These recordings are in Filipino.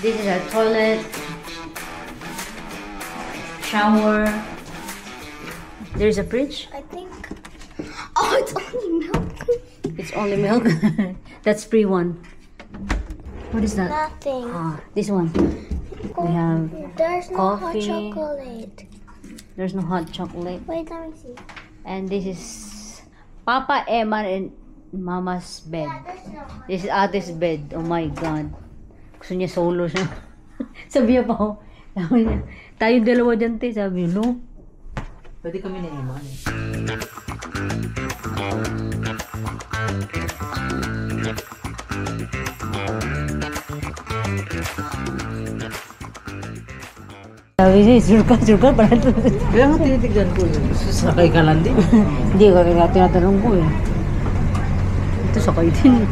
This is our toilet, shower. There's a fridge. I think. Oh, it's only milk. It's only milk. That's free one. What is that? Nothing. Ah, this one. We have There's no coffee. hot chocolate. There's no hot chocolate. Wait, let me see. And this is Papa, Emma, and Mama's bed. Yeah, there's no hot. This is Ate's bed. Oh my God. Gusto niya solo siya. Sabi niya pa ako. Sabi niya, tayong dalawa dyan, te. Sabi niya, no. Pwede kami na Emma. Sabi niya, surka, parang Kaya nga tinitignan ko. Sasakay ka lang din. Hindi ko kaya tinatanong ko eh. Ito sakay din.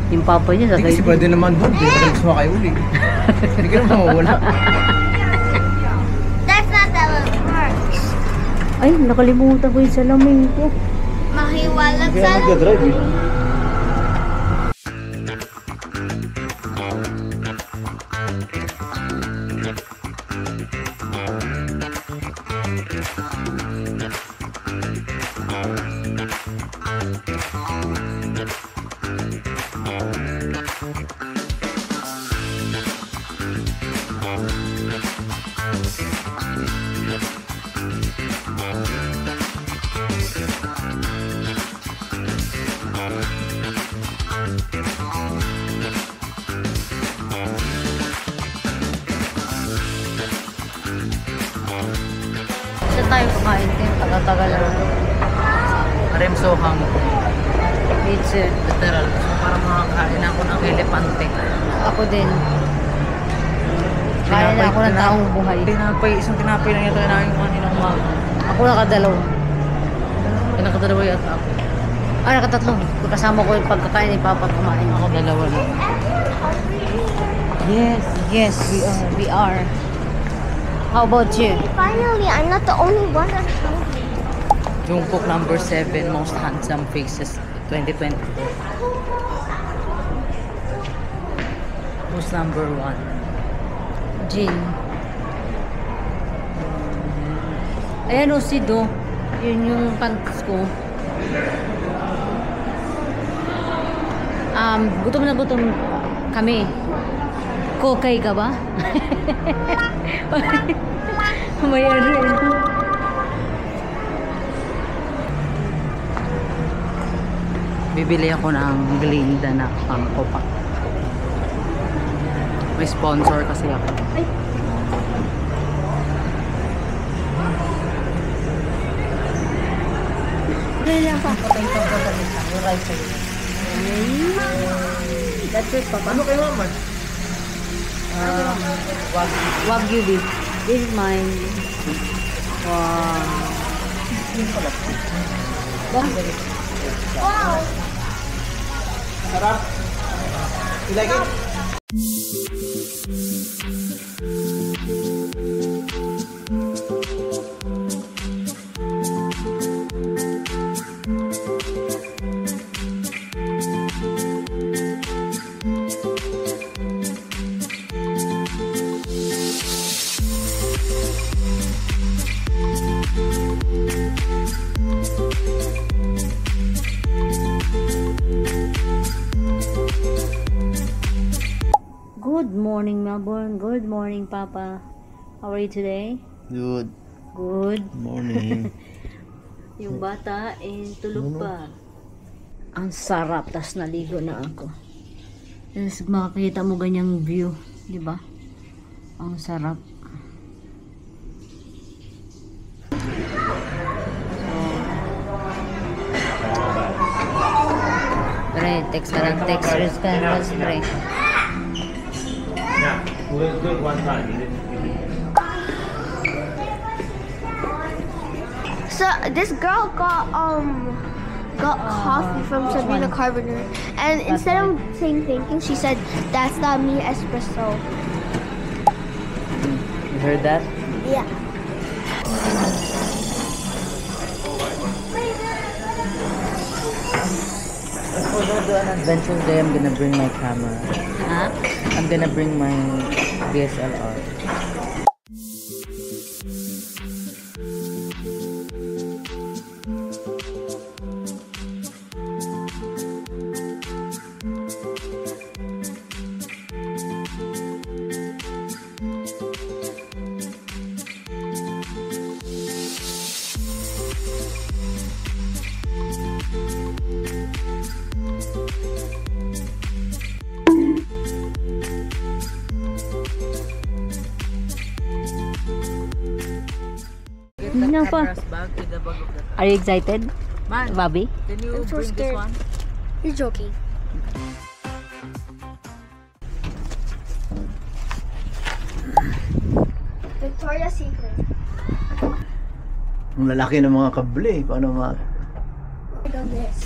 Yung papa niya sakay Kasi din. pwede naman doon. Hindi ka lang sumakay uli. Hindi ka naman mawala. That's not the works. Ay, nakalimutan ko yung salamin ko. Mahiwalag Kaya sa mag-drive eh. Saan tayo kumain din? Tagal-tagal na. I'm so hungry. Pizza. Literal. So parang makakain ako ng elepante. Ako din. Kaya na ako ng taong buhay. Isang tinapay lang yata na yung kanina umaga. Ako nakadalawa. Ay, nakadalawa yata ako. Ah, nakatatlo. Kasama ko yung pagkakain ni Papa kumain. Ako dalawa lang. Yes. Yes, we are. How about you? Finally, I'm not the only one that's hungry. Jungkook number 7, most handsome faces 2020. Who's number 1? Jin. Ayan o, si Do. Yun yung pants ko. Gutom na gutom kami. Kokay ka ba? May ano yun. Bibili ako ng Glinda na pangkopak. May sponsor kasi ako. Ay. Kaya pa. That's it, Papa. Ano kayo, Mama? Wagyu beef. This is mine. Wow. Wow. Sarap. You like it? Good morning, Melbourne. Good morning, Papa. How are you today? Good Good. morning. Yung bata, tulog pa. Ang sarap, tas naligo na ako. Tapos makakita mo ganyang view, di ba? Ang sarap. Pre, text ka lang, text response, pre. We'll do it one time. So this girl got coffee from Sabrina Carpenter, and instead of saying thank you, she said, "That's not me espresso." You heard that? Yeah. If we're gonna do an adventure day, I'm gonna bring my camera. Ha? I'm gonna bring my DSLR. Ano pa? Camera's back to the bag of the car. Are you excited, Man, Bobby? can you I'm so bring scared. this one? You're joking. Victoria's Secret. Ang lalaki ng mga kable. Paano Look at this.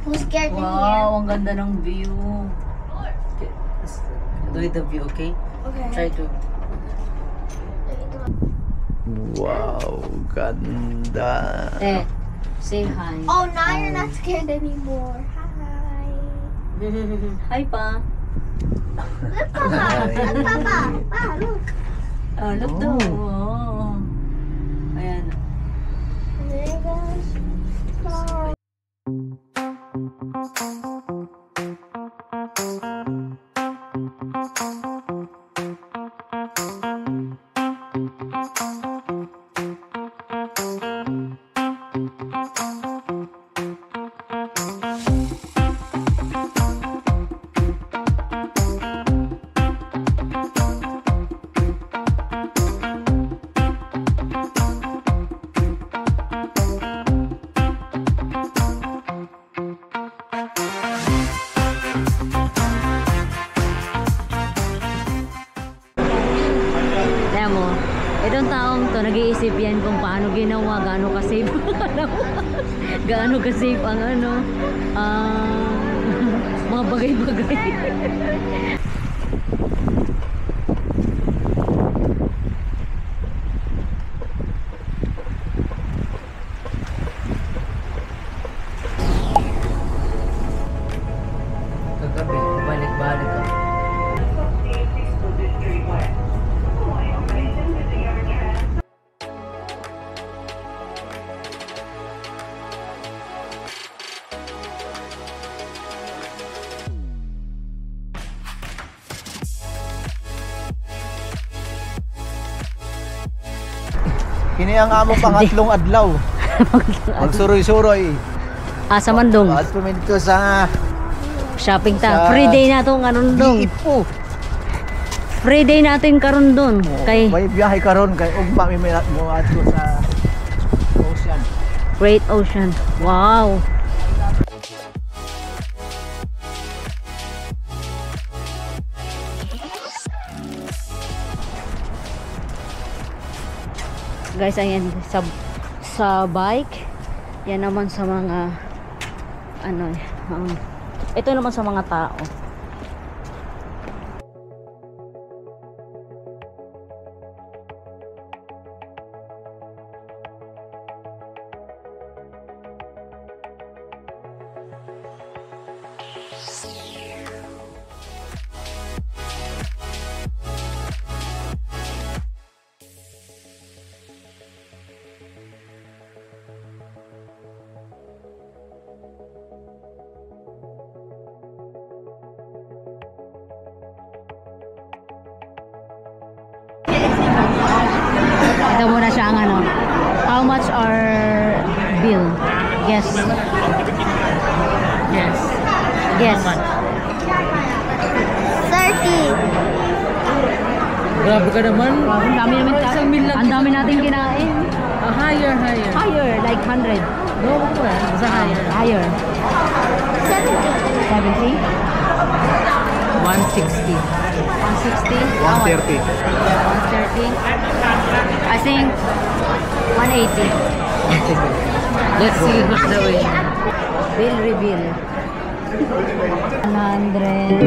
Who's scared in here? Wow, ang ganda ng view. Okay, do it the view, okay? Okay. Try to. Wow, ganda. Say hi. Oh, now you're not scared anymore. Hi. Hi pa. Look, Papa. Look, Papa. Ah, look. Oh, look Oh. daw. Oh. Ayan. There goes. Oh. Alam mo, itong taong to, nag-iisip yan kung paano ginawa, gaano ka-save. Gaano ka-save ang mga bagay-bagay. Kagabi, balik-balik ako. Kini ang among pangatlong adlaw. Magsuroy-suroy. Sa Mandong, At dito sa shopping ta. sa- Free day na itong karundong. Ipo. Free day natin karundong. Kay May biyahe karon kay ugma mi mo ato sa ocean. Great Ocean. Wow. Guys, ayan sa bike. Yan naman sa mga ito naman sa mga tao. Ito muna siya ang ano. How much our bill? Yes. Yes. Yes. 30. Grabe ka naman. Ang dami namin ang dami nating kinain. Higher. Higher, like 100. No, basta higher. Higher. 70? 160. 160? 130. 130? I think 180. Let's see who's the winner. Bill reveal. 100.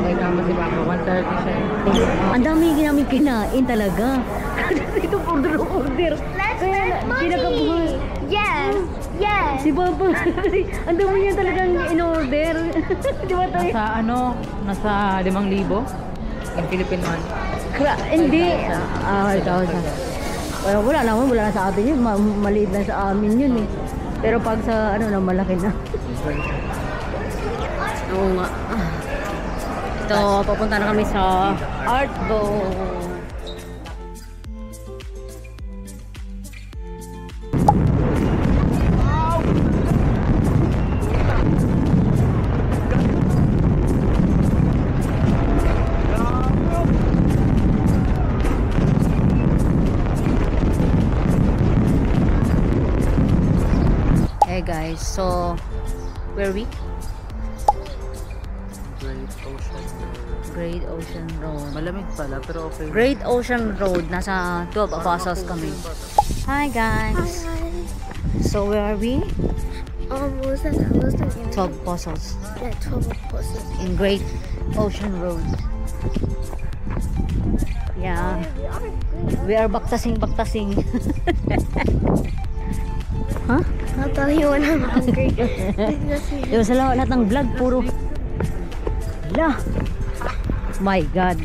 May kama si Papa, 130 siya. Ang dami namin kinain talaga. Ito order. Let's Kaya spend money. kinakabuhan. Yes. Yes. Si Papa, ang dami niya talagang in-order. Di ba tayo? Nasa 5,000 in Philippine money. Hindi. Wala na sa atin yun. Maliit na sa amin yun eh. Pero pag sa malaki na. Oo nga. Ito, papunta na kami sa Art Bowl. Hey guys, so where are we? Great Ocean Road. Malamig pala, pero okay. Great Ocean Road. Nasa 12 Apostles kami. Hi guys. So where are we? What was that? 12 Apostles. Yeah, 12 apostles. In Great Ocean Road. Yeah. We are baktasing. Huh? I'll tell you when I'm hungry. That's me. Yung sa lahat ng vlog, puro. La. My God.